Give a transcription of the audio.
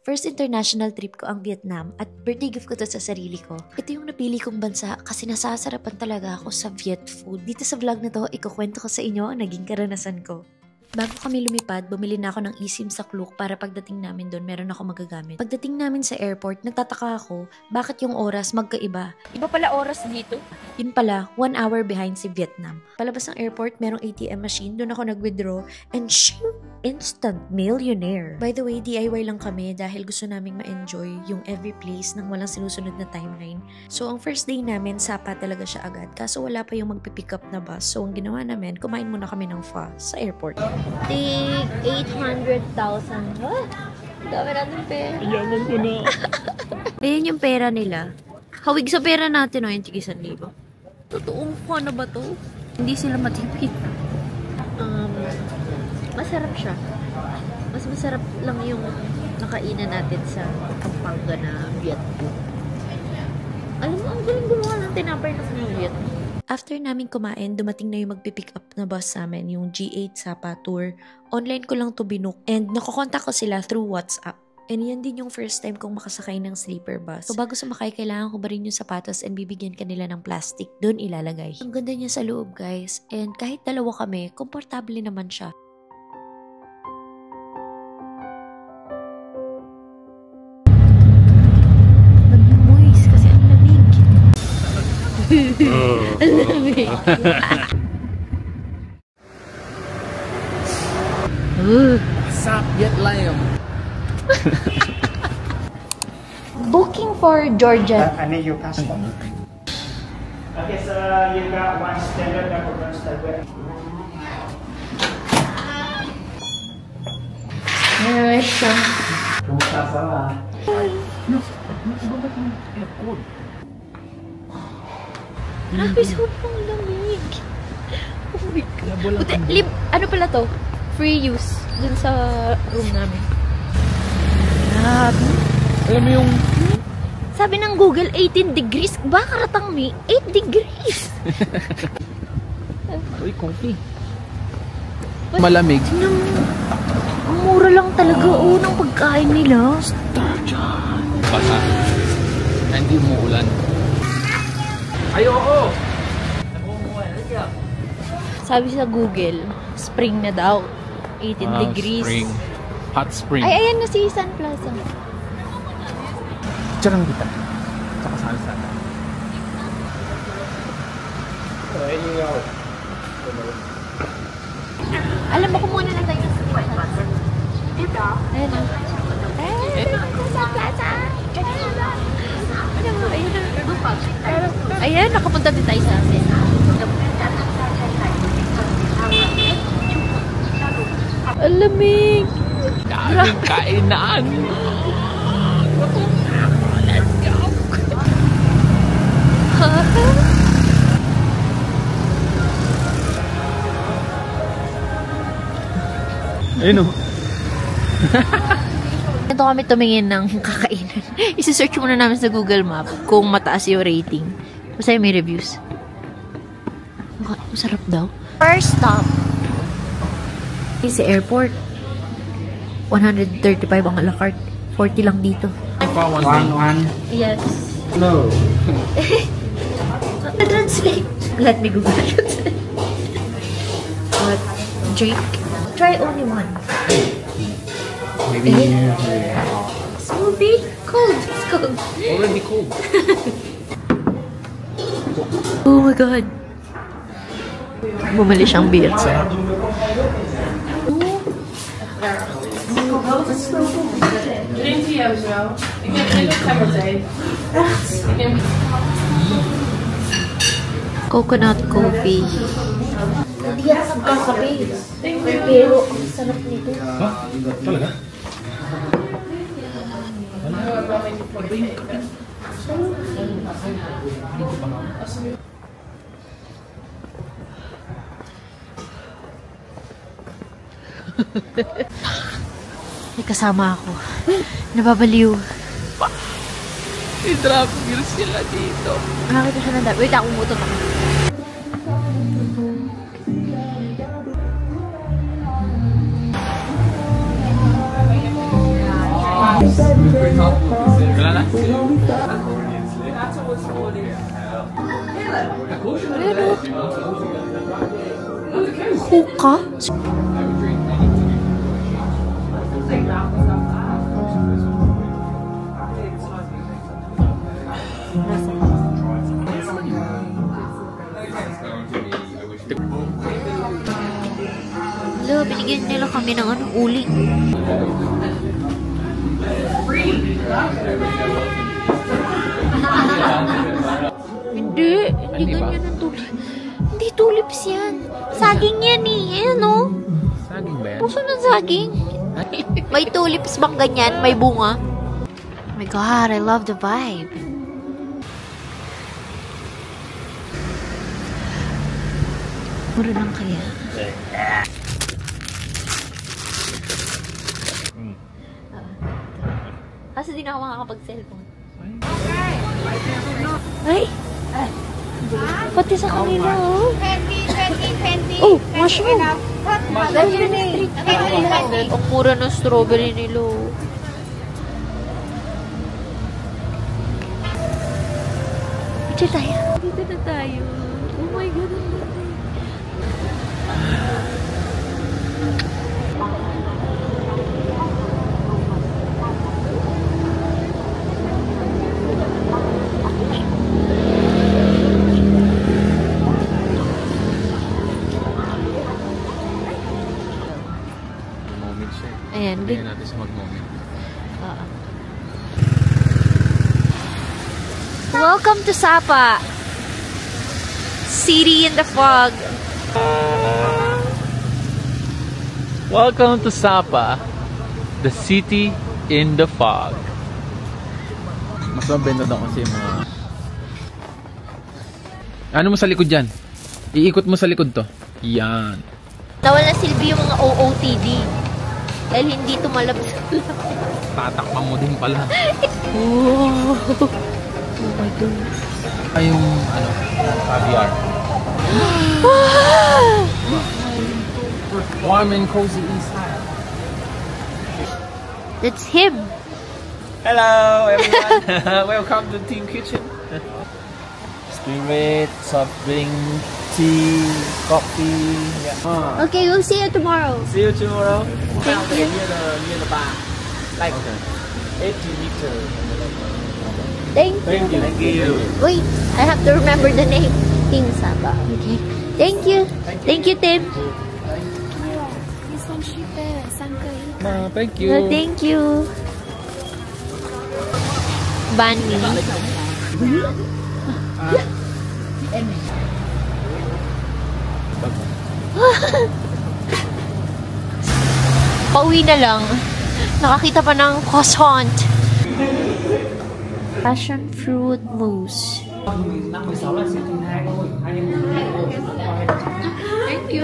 First international trip ko ang Vietnam at birthday gift ko to sa sarili ko. Ito yung napili kong bansa kasi nasasarapan talaga ako sa Viet food. Dito sa vlog na to, ikukwento ko sa inyo ang naging karanasan ko. Bago kami lumipad, bumili na ako ng eSIM sa Klook para pagdating namin doon, meron ako magagamit. Pagdating namin sa airport, nagtataka ako, bakit yung oras magkaiba? Iba pala oras dito. Yun pala, 1 hour behind si Vietnam. Palabas ng airport, merong ATM machine, doon ako nag-withdraw, and shoot, instant millionaire. By the way, DIY lang kami dahil gusto naming ma-enjoy yung every place nang walang sinusunod na timeline. So, ang first day namin, sapa talaga siya agad. Kaso wala pa yung magpipick up na bus. So, ang ginawa namin, kumain muna kami ng pho sa airport. Tig 800,000. Ah, dami natin pera. Yaman ko na. Ayan yung pera nila. Hawig sa pera natin, yung tig 1,000. Totoong pho na ba to? Hindi sila matipid. Masarap siya. Mas masarap lang yung nakainan natin sa Pampanga na Viet food. Alam mo, ang galing gumawa ng tinapay na sa Viet. After namin kumain, dumating na yung magpipick up na bus sa amin, yung G8 Sapa Tour. Online ko lang to binook and nakokontak ko sila through WhatsApp. And yan din yung first time kong makasakay ng sleeper bus. So bago sumakay, kailangan ko ba rin yung sapatos and bibigyan kanila ng plastic. Doon ilalagay. Ang ganda niya sa loob, guys. And kahit dalawa kami, komportable naman siya. Mag-moist kasi ang lamig. Ang lamig. Sap yet lamb. Booking for Georgia. I need your passport. Okay, so you got one standard number, one standard. Alright, so. Kumusta sa Grabe, sobrang lamig. Oh my God. Buti, ano pala to? Free use dun sa room namin. Grabe. Alam mo yung... Sabi ng Google, 18 degrees. Baka ratang may 8 degrees. Uy, coffee. Malamig. Ang mura lang talaga ng pagkain nila. Sturgeon. Basa. Hindi mo ulan. Ay, oo! Sabi sa Google, spring na daw. 18 degrees. Spring. Hot spring. Ay, ayan na si Sun Plaza. Charang kita. Saka salsa. Alam mo, kumuha na lang tayo sa Sun Plaza. Dito? Ayan na. Sun Plaza! Ayan, nakapunta din tayo sa atin. Alamig! Daming kainan. Let's go. Ayun o. Ito kami tumingin ng kakainan. Isi-search muna namin sa Google Map kung mataas yung rating. Basta may reviews. Masarap daw. First stop. Sa airport. 135 ang a la carte. 40 lang dito. one. Yes. No. Translate. Let me Google translate. What? Drink. Try only one. Maybe Smoothie? Cold. It's cold. already cold. Oh my God. Bumali siyang beer. Coconut coffee. Hindi yan nagkakape. Pero ang sarap nito. Ha? Talaga? May kasama ako. Nababaliw. May traffic sila dito. Nakakita siya ng dami. Wait, ako umutot ako. Wala na? Hookah? Hello, binigyan nila kami ng uling. Hindi ganyan ang tulip. Hindi tulips yan. Saging yan eh. Ayan o. Saging ba yan? Puso ng saging. May tulips bang ganyan? May bunga? Oh my God, I love the vibe. Mura lang kaya. Kasi di na ako makakapag-cellphone. Ay! Pati sa kanila, oh. Oh, mushroom! Ang mura ng strawberry nila, oh. Dito tayo. Dito na tayo. Oh my God. Ayan, Tingnan natin sa mag-moment. Welcome to Sapa. City in the fog. Welcome to Sapa, the city in the fog. Mas mabenta daw kasi yung mga... Ano mo sa likod dyan? Iikot mo sa likod to. Yan. Nawala silbi yung mga OOTD. Dahil hindi tumalab sa Tatakpan mo din pala. Oh my God. Ay yung ano, caviar. Warm and cozy inside. That's him. Hello everyone. Welcome to Team Kitchen. Spirit, soft drink, tea, coffee. Yeah. Okay, we'll see you tomorrow. See you tomorrow. Thank you. Near the bar. Like 80 meters. Thank you. Thank you. Wait, I have to remember the name. Team Sapa. Okay. Thank you. Thank you, Tim. Thank you. Thank you. Bunny. Pauwi na lang. Nakakita pa ng croissant. Passion fruit mousse. Thank you.